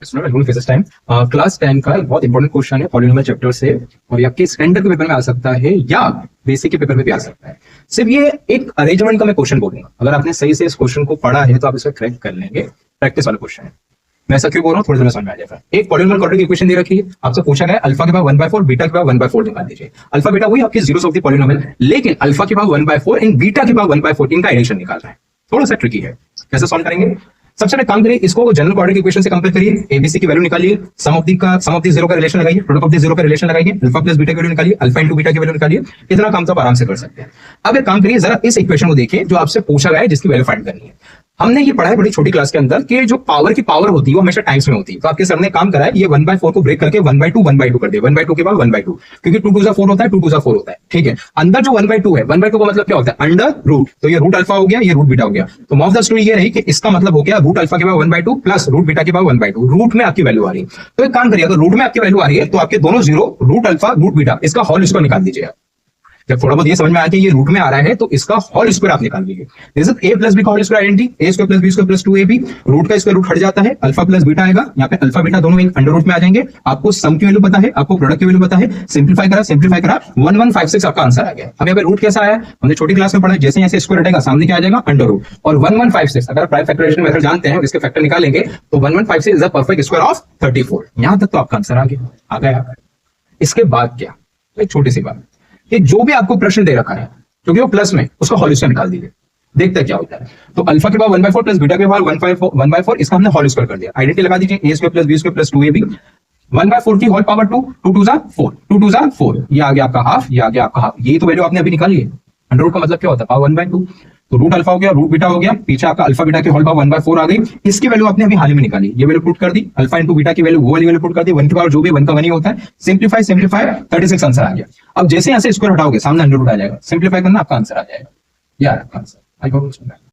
Time class 10 का एक बहुत इंपॉर्टेंट क्वेश्चन है पॉलिनोमियल चैप्टर से, और ये आपके स्टैंडर्ड के पेपर में आ सकता है या बेसिक के पेपर में भी आ सकता है। सिर्फ ये एक अरेंजमेंट का मैं क्वेश्चन बोलूंगा, अगर आपने सही से इस क्वेश्चन को पढ़ा है तो आप इसे करेक्ट कर लेंगे। प्रैक्टिस वाला क्वेश्चन है, मैं ऐसा क्यों बोल रहा हूँ थोड़ी देर में समझ में आ जाएगा। एक पॉलिनोमियल क्वाड्रेटिक इक्वेशन दे रखी है, आपसे पूछा गया अल्फा के पावर 1/4 बीटा के पावर 1/4 निकाल दीजिए। अल्फा बीटा वही आपके जीरोस ऑफ द पॉलिनोमियल, लेकिन अल्फा के पावर 1/4 एंड बीटा के पावर 1/4 इनका एडिशन निकालना है। थोड़ा सा ट्रिकी है, कैसे सॉल्व करेंगे। सबसे पहले काम करिए, इसको जनरल क्वाड्रेटिक इक्वेशन से कंपेयर करिए, एबीसी की वैल्यू निकालिए, सम ऑफ द जीरो का रिलेशन लगाइए, प्रोडक्ट ऑफ द जीरो का रिलेशन लगाइए, अल्फा प्लस बीटा की वैल्यू निकालिए, अल्फा इनटू बीटा की वैल्यू निकालिए। इतना काम तो आप आराम से कर सकते हैं। अब एक काम करिए, जरा इस इक्वेशन को देखिए जो आपसे पूछा गया है, जिसकी वैल्यू फाइंड करनी है। हमने ये पढ़ा है बड़ी छोटी क्लास के अंदर कि जो पावर की पावर होती है वो हमेशा टाइम्स में होती है। तो आपके सर ने काम करा है, ये 1/4 को ब्रेक करके 1/2 कर दिया, 1/2 के बाद 1/2, क्योंकि 2 2 4 होता है, 2 2 4 होता है। ठीक है, अंदर जो 1/2 है, 1/2 का मतलब क्या होता है, अंडर रूट। तो ये रूट अल्फा हो गया, ये रूट बीटा हो गया। तो मॉफ द स्टोरी ये रही कि इसका मतलब हो गया रूट अल्फा के बाद 1/2 प्लस रूट बीटा के बाद 1/2। रूट में आपकी वैल्यू आ रही है, तो एक काम करिए, अगर रूट में आपकी वैल्यू आ रही है तो आपके दोनों zero, root alpha root beta, इसका होल स्क्वायर निकाल दीजिए। जब थोड़ा बहुत ये समझ में आया कि ये रूट में आ रहा है तो इसका होल स्क्वायर आप निकाल लीजिए। जैसे a प्लस बी का whole square identity, a square plus B square plus 2ab, root का स्क्वायर रूट हट जाता है, अल्फा प्लस बीटा आएगा, यहाँ पे अल्फा बीटा दोनों अंडर रूट में आ जाएंगे। आपको सम की वैल्यू पता है, आपको प्रोडक्ट की वैल्यू पता है, सिंपलीफाई करा 1156 आपका आंसर आ गया। अब यहाँ पे रूट कैसा आया, हमने छोटी क्लास में पढ़ा, जैसे यहाँ से स्क्वायर हटेगा सामने क्या आ जाएगा, अंडर रूट। और 1156 अगर प्राइम फैक्टराइजेशन मेथड जानते हैं, इसके फैक्टर निकालेंगे तो 1156 is the perfect square of 34। यहां तक तो आपका आंसर आ गया। इसके बाद क्या, एक छोटी सी बात, कि जो भी आपको प्रश्न दे रखा है क्योंकि वो प्लस में, उसका होल स्क्वायर निकाल दीजिए, देखते हैं क्या होता है। तो अल्फा के बाद 1/4 प्लस बीटा के बाद 1/4, इसका हमने होल स्क्वायर कर दिया। आइडेंटिटी लगा दीजिए, a square plus b square plus 2ab, 1/4 की होल पावर 2, 2 2 4, 2 2 4, ये आ गया आपका हाफ, ये आ गया आपका हाफ। ये तो वैल्यू आपने अभी निकाली है। अंडर रूट का मतलब क्या होता है, पावर 1/2। तो रूट अल्फा हो गया, रूट बीटा हो गया, पीछे आपका अल्फा बीटा की होल पावर 1/4 आ गई। इसकी वैल्यू आपने अभी हाल ही में निकाली, ये वैल्यू पुट कर दी, अल्फा इंटू बीटा की वैल्यू वो वाली वैल्यू पुट कर दी, 1 की पावर जो भी 1 का 1 ही होता है। सिंपलीफाई 36 आंसर आ गया। अब जैसे यहां से स्क्वायर हटाओगे सामने अंडर रूट आ जाएगा, सिंपलीफाई करना आपका आंसर आ जाएगा। यार आपका आंसर आई होप